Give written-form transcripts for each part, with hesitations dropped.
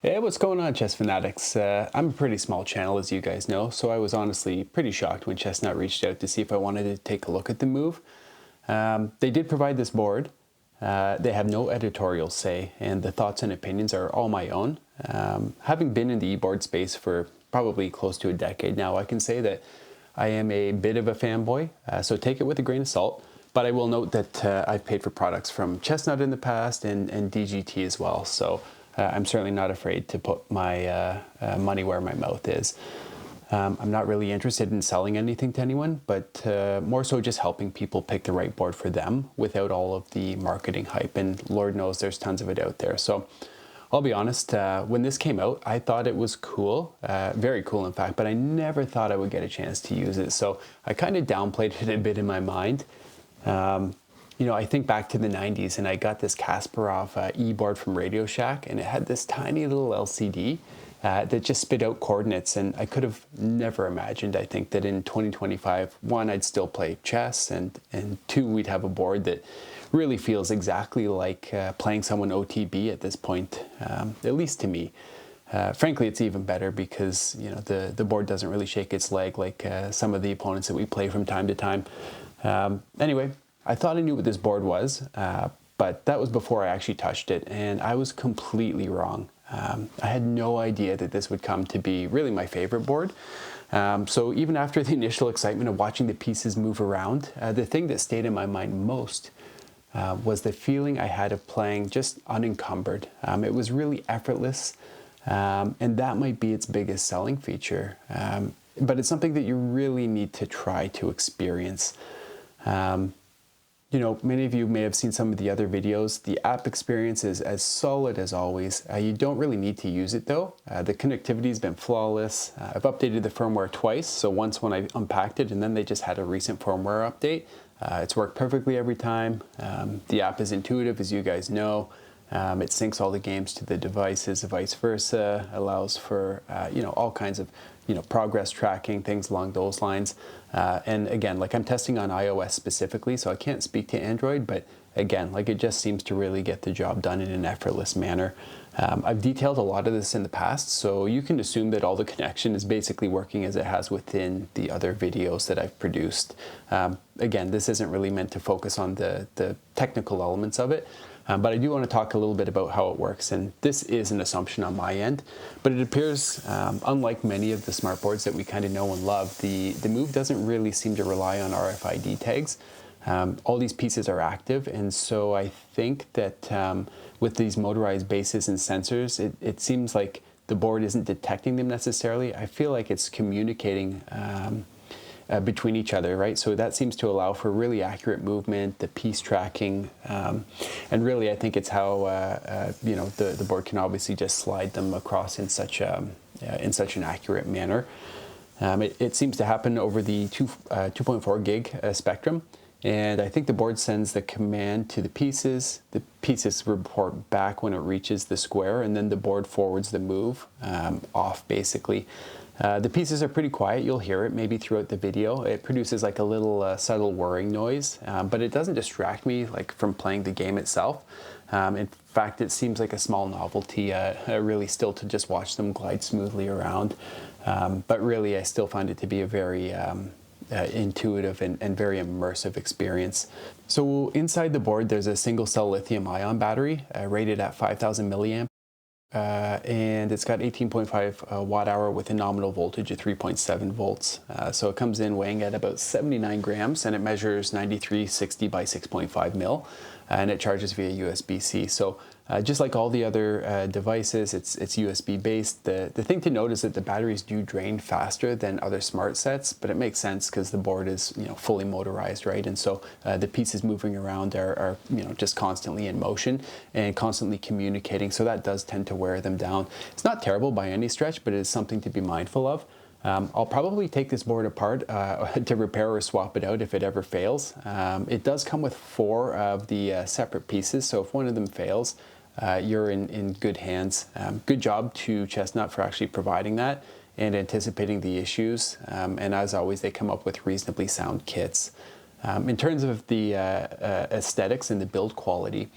Hey, what's going on, chess fanatics? I'm a pretty small channel, as you guys know, so I was honestly pretty shocked when Chessnut reached out to see if I wanted to take a look at the move. They did provide this board. They have no editorial say, and the thoughts and opinions are all my own. Having been in the e-board space for probably close to a decade now, I can say that I am a bit of a fanboy, so take it with a grain of salt. But I will note that I've paid for products from Chessnut in the past and DGT as well, so I'm certainly not afraid to put my money where my mouth is. I'm not really interested in selling anything to anyone, but more so just helping people pick the right board for them without all of the marketing hype, and Lord knows there's tons of it out there. So I'll be honest, when this came out, I thought it was cool, very cool in fact, but I never thought I would get a chance to use it. So I kind of downplayed it a bit in my mind. You know, I think back to the 90s and I got this Kasparov e-board from Radio Shack, and it had this tiny little LCD that just spit out coordinates, and I could have never imagined, I think, that in 2025, one, I'd still play chess, and two, we'd have a board that really feels exactly like playing someone OTB at this point, at least to me. Frankly, it's even better because, you know, the board doesn't really shake its leg like some of the opponents that we play from time to time. Anyway, I thought I knew what this board was, but that was before I actually touched it, and I was completely wrong. I had no idea that this would come to be really my favorite board. So even after the initial excitement of watching the pieces move around, the thing that stayed in my mind most was the feeling I had of playing just unencumbered. It was really effortless, and that might be its biggest selling feature. But it's something that you really need to try to experience. You know, many of you may have seen some of the other videos. The app experience is as solid as always. You don't really need to use it though. The connectivity has been flawless. I've updated the firmware twice. So once when I unpacked it, and then they just had a recent firmware update. It's worked perfectly every time. The app is intuitive, as you guys know. It syncs all the games to the devices, vice versa, allows for, you know, all kinds of, you know, progress tracking, things along those lines. And again, like I'm testing on iOS specifically, so I can't speak to Android, but again, like it just seems to really get the job done in an effortless manner. I've detailed a lot of this in the past, so you can assume that all the connection is basically working as it has within the other videos that I've produced. Again, this isn't really meant to focus on the technical elements of it, but I do want to talk a little bit about how it works, and this is an assumption on my end, but it appears, unlike many of the smart boards that we kind of know and love, the Move doesn't really seem to rely on RFID tags. All these pieces are active, and so I think that with these motorized bases and sensors, it seems like the board isn't detecting them necessarily. I feel like it's communicating between each other, right? So that seems to allow for really accurate movement, the piece tracking, and really I think it's how you know, the board can obviously just slide them across in such an accurate manner. It seems to happen over the 2.4 gig spectrum, and I think the board sends the command to the pieces report back when it reaches the square, and then the board forwards the move off basically. The pieces are pretty quiet. You'll hear it maybe throughout the video. It produces like a little subtle whirring noise, but it doesn't distract me like from playing the game itself. In fact, it seems like a small novelty, really still to just watch them glide smoothly around. But really, I still find it to be a very intuitive and very immersive experience. So inside the board, there's a single cell lithium ion battery rated at 5,000 milliamp. And it's got 18.5 watt hour with a nominal voltage of 3.7 volts. So it comes in weighing at about 79 grams, and it measures 9360 by 6.5 mil, and it charges via USB-C. So just like all the other devices, it's USB based. The thing to note is that the batteries do drain faster than other smart sets, but it makes sense because the board is, you know, fully motorized, right? And so the pieces moving around are, you know, just constantly in motion and constantly communicating. So that does tend to wear them down. It's not terrible by any stretch, but it is something to be mindful of. I'll probably take this board apart to repair or swap it out if it ever fails. It does come with 4 of the separate pieces, so if one of them fails, you're in good hands. Good job to Chessnut for actually providing that and anticipating the issues. And as always, they come up with reasonably sound kits. In terms of the aesthetics and the build quality,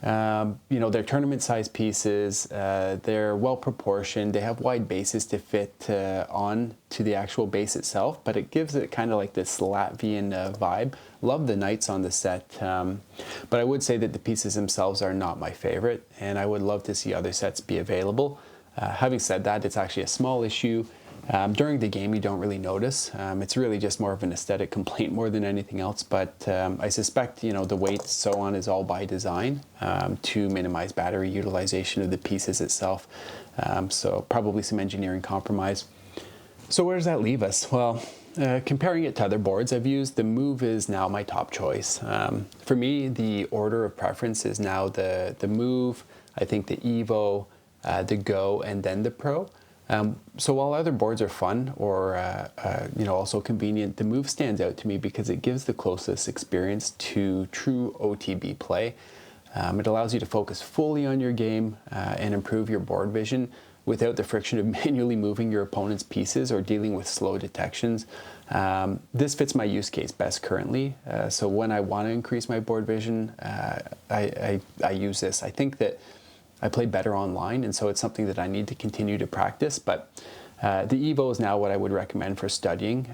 You know, they're tournament-sized pieces. They're well proportioned. They have wide bases to fit on to the actual base itself, but it gives it kind of like this Latvian vibe. Love the knights on the set, but I would say that the pieces themselves are not my favorite, and I would love to see other sets be available. Having said that, it's actually a small issue. During the game, you don't really notice. It's really just more of an aesthetic complaint more than anything else. But I suspect, you know, the weight, so on, is all by design to minimize battery utilization of the pieces itself. So probably some engineering compromise. So where does that leave us? Well, comparing it to other boards I've used, the Move is now my top choice. For me, the order of preference is now the Move, I think the Evo, the Go, and then the Pro. So while other boards are fun or you know, also convenient, the Move stands out to me because it gives the closest experience to true OTB play. It allows you to focus fully on your game and improve your board vision without the friction of manually moving your opponent's pieces or dealing with slow detections. This fits my use case best currently. So when I want to increase my board vision, I use this. I think that I play better online, and so it's something that I need to continue to practice. But the Evo is now what I would recommend for studying.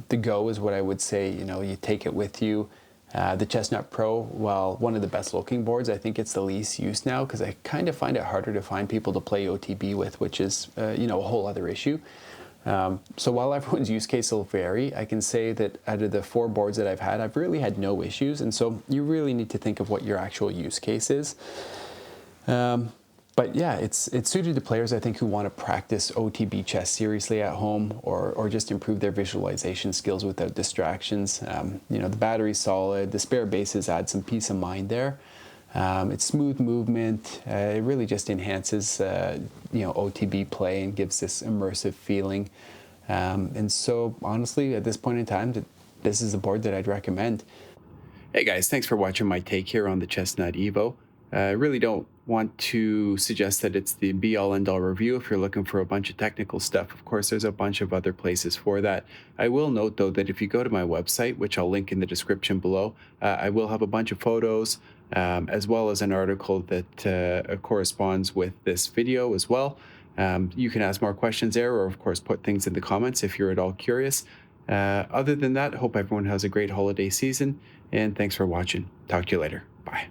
The Go is what I would say, you know, you take it with you. The Chessnut Pro, while one of the best looking boards, I think it's the least used now because I kind of find it harder to find people to play OTB with, which is, you know, a whole other issue. So while everyone's use case will vary, I can say that out of the 4 boards that I've had, I've really had no issues. And so you really need to think of what your actual use case is. But yeah, it's suited to players, I think, who want to practice OTB chess seriously at home or just improve their visualization skills without distractions. You know, the battery's solid, the spare bases add some peace of mind there. It's smooth movement. It really just enhances, you know, OTB play and gives this immersive feeling. And so, honestly, at this point in time, this is a board that I'd recommend. Hey guys, thanks for watching my take here on the Chessnut Evo. I really don't want to suggest that it's the be-all end-all review if you're looking for a bunch of technical stuff. Of course, there's a bunch of other places for that. I will note, though, that if you go to my website, which I'll link in the description below, I will have a bunch of photos, as well as an article that corresponds with this video as well. You can ask more questions there, or of course put things in the comments if you're at all curious. Other than that, hope everyone has a great holiday season, and thanks for watching. Talk to you later. Bye.